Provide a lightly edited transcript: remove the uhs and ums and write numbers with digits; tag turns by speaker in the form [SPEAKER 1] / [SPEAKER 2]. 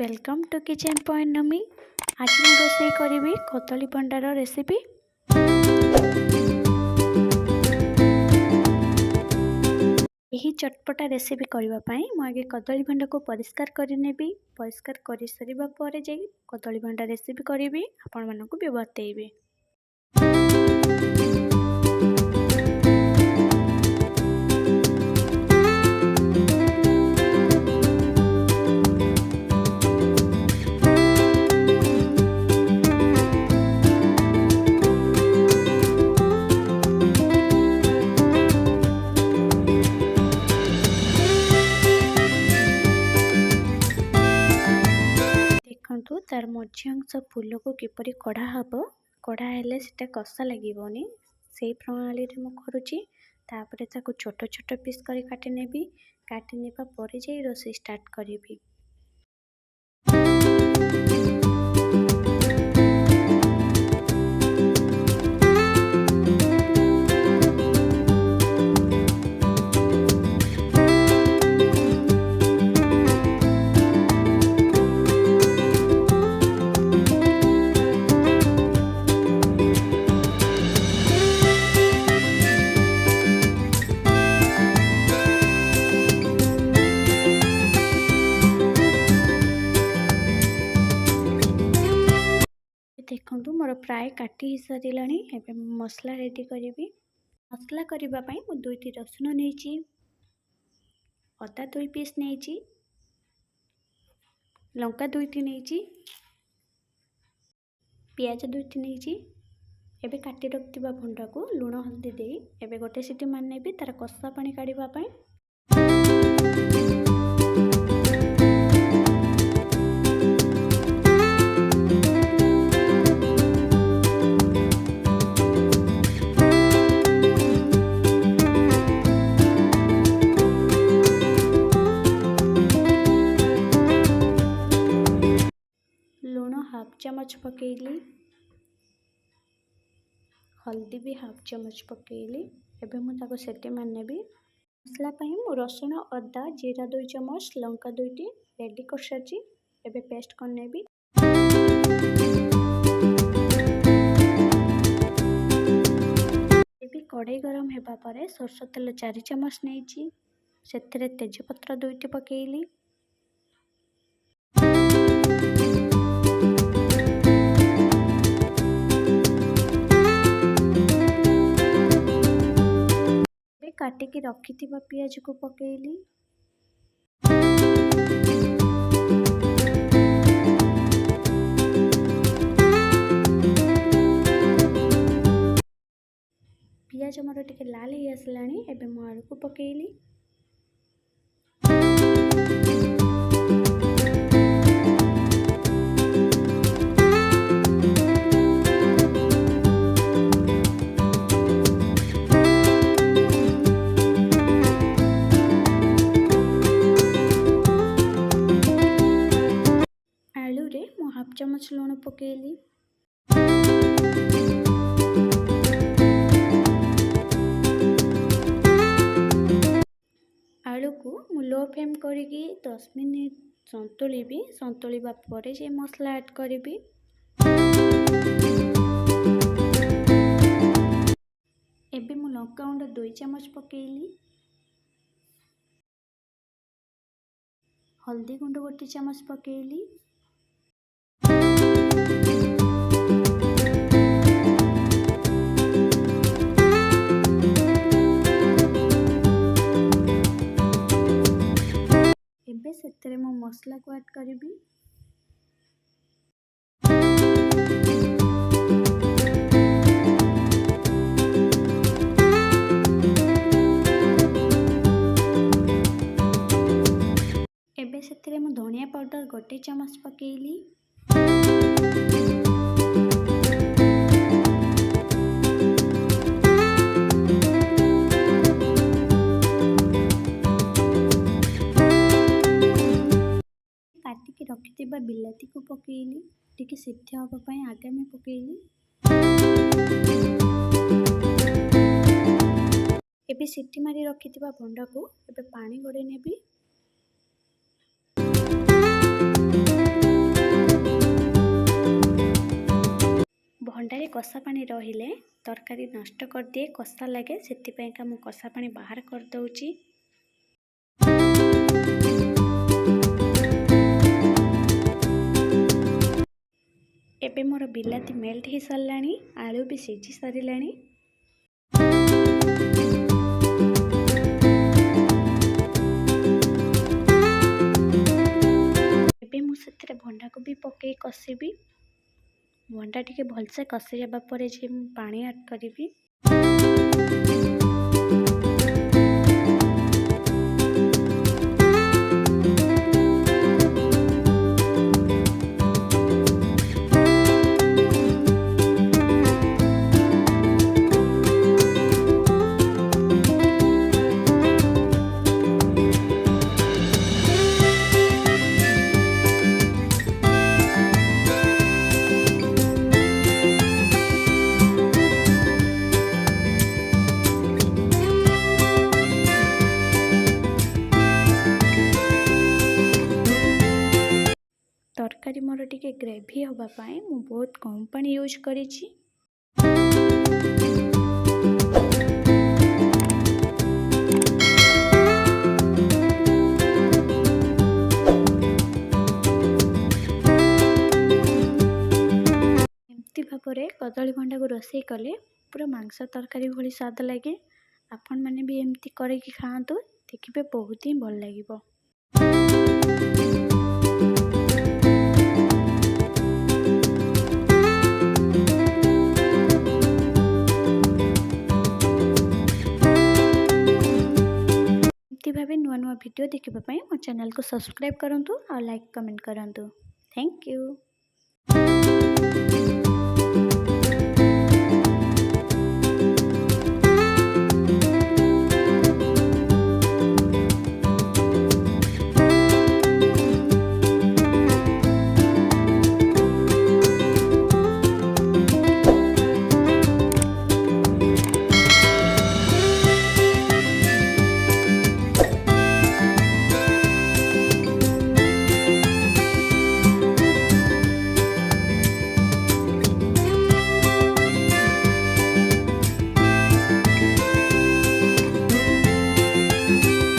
[SPEAKER 1] Welcome to kitchen point नमी। आज मैं रोषे करी कदली भंडार रेसिपी। यही चटपटा रेसिपी करने मुझे कदली भंडा को परिष्कार करनेबी। परिष्कार कर सारा पर कदली भंडा रेसिपी करी आपण मानक भी बतेइबी। देखु तार मझी अंश फूल को किपरि कढ़ा हम। कढ़ा हेले सेटा कषा लगे से प्रणाली मु करुच्ची। तापर ताको छोट छोट पीस कर काटी नेबी। काटी नेबा परे जाई रोषेई स्टार्ट करिबी। देखु मोर प्राय काटी ही सारा एवं मसला रेडी करी। मसला करने मु 2टी रसुण नहीं, अदा 2 पीस नहीं, लंका 2टी नहीं, पियाज 2टी नहीं। एबे काटी रखिथिबा भंडा को लुण हल्दी दे एबे गोटे सीटी मारने भी तार कषा पानी काढ़ा पाई। लुण हाफ चमच पकेली, हल्दी भी हाफ चमच पकेली। एबे मु ताको सेटी मारने भी। मसला मु रसुण अदा जीरा 2 चमच लंका 2टी रेडी कर सारी। एबे पेस्ट करने भी। एबे कढ़ाई गरम हेबा परे सरसो तेल 4 चमच नहीं, सेथिरे तेजपत्र 2टी पकेली। काटिकी रखिथिबा पियाज को पकेली। पियाज मोर टिके लाल ही आसलानी। एबे मु आलू को पकेली। हाफ चमच लुण पकेली। आलू को मु लो फ्लेम करिकी 10 मिनिट संतुलिबी। संतुलिबा परे जे मसला ऐड करिबी। एबे मु लंका गुंड 2 चमच पकेली, हल्दी गुंड 1 चमच पकेली। एबे सेतरे मो मसला को ऐड करिबी। एबे सेतरे मो धनिया पाउडर 1 चमच पकेली। काटिकी रखिथिबा बिलाती को पकेली। टिके सिद्ध हबा पई आगे में पकेली। एबे सीटी मारी रखिथिबा भंडा को एबे पानी गड़े नेबी। କଷା ପାଣି ରହିଲେ ତରକାରୀ ନଷ୍ଟ କରିଦିଏ, କଷା ଲାଗେ। ସେଥିପାଇଁକା ମୁଁ କଷା ପାଣି ବାହାର କରିଦେଉଛି। ଏବେ ମୋର ବିଲାତି ମେଲ୍ଟ ହେଇସାରିଲାଣି, ଆଳୁ ବି ସିଝି ସାରିଲାଣି। ଏବେ ମୁଁ ସେଥିରେ ଭଣ୍ଡାକୁ ପକେଇ କଷିବି। ଭଣ୍ଡା ଟିକେ ଭଲସେ କଷି ହେବା ପରେ ଯେ ମୁଁ ପାଣି ଆଡ୍ କରିବି। ତରକାରୀ ମୋର ଟିକେ ଗ୍ରେଭି ହେବା ପାଇଁ ମୁଁ ବହୁତ କମ୍ ପାଣି ୟୁଜ୍ କରିଛି। ଏମିତି ଭାବରେ କଦଳୀ ଭଣ୍ଡାକୁ ରୋଷେଇ କଲେ ପୁରା ମାଂସ ତରକାରୀ ଭଳି ସ୍ୱାଦ ଲାଗେ। ଆପଣମାନେ ବି ଏମିତି କରିକି ଖାଆନ୍ତୁ, ଦେଖିବେ ବହୁତ ହିଁ ଭଲ ଲାଗିବ। ଏମିତି ଭାବେ ନୂଆ ନୂଆ ଭିଡ଼ିଓ ଦେଖିବା ପାଇଁ ମୋ ଚ୍ୟାନେଲକୁ ସବସ୍କ୍ରାଇବ୍ କରନ୍ତୁ ଆଉ ଲାଇକ୍ କମେଣ୍ଟ କରନ୍ତୁ। Thank you.